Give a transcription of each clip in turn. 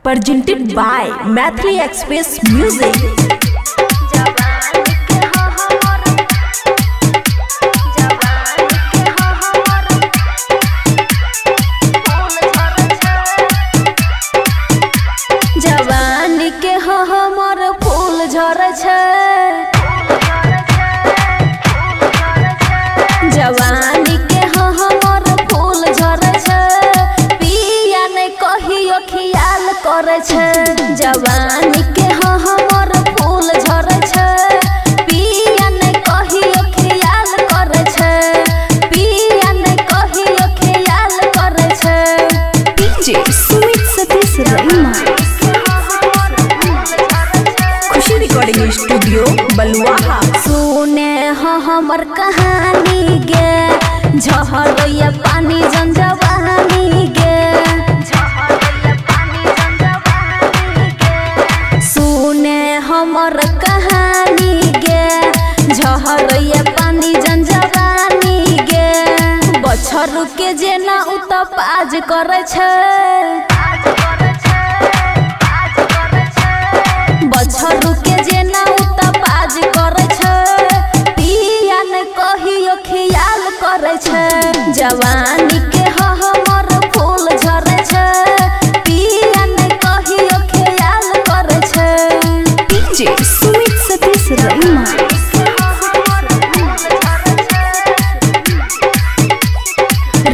presented by Mathli Express Music। जवानी के हो हमर फूल झरे छे, जवानी के हो हमर फूल झरे छे, पिया ने कहियो ख्याल करे छे। जवानी के हो हमर फूल झरे छे, पिया ने कहियो ख्याल करे छे, पिया ने कहियो ख्याल करे छे। डीजे सुमित सतीश रईमा, खुशी रिकॉर्डिंग स्टूडियो बलुआहा। सुने हो हमर कहानी गे, झहरैया पानी जन जवानी गे, सुने हमर कहानी गे, झहरैया पानी जन जवानी गे। बछरू के जेना उतपाज करे छे, बछरू के जेना उतपाज करे छे, पिया ने कहियो ख्याल करे छे। जवानी के हो हमर फूल झरे छे, पिया ने कहियो ख्याल करे छे। डीजे सुमित सतीश रईमा,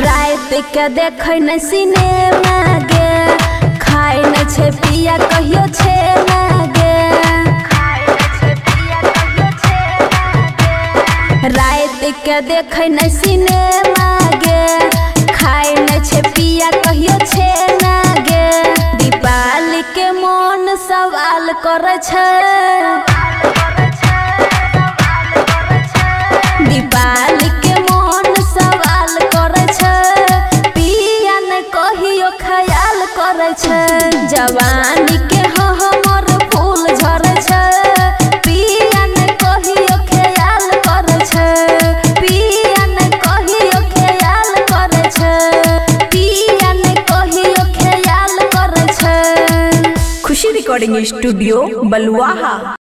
रात के देखे न सिनेमा गे, खाए न छे पिया कहियो छे ना गे, रात के देखे न सिनेमा गे, खाए न छे पिया कहियो छे ना गे। दीपाली के मन सवाल करे छे, दीपाली के मन सवाल करे छे, पिया ने कहियो ख्याल करे छे। जवानी के हो हमर फूल झरे छे, पिया ने कहियो ख्याल करे छे, पिया ने कहियो ख्याल करे छे, पिया ने कहियो ख्याल करे छे। खुशी रिकॉर्डिंग स्टूडियो बलुआहा।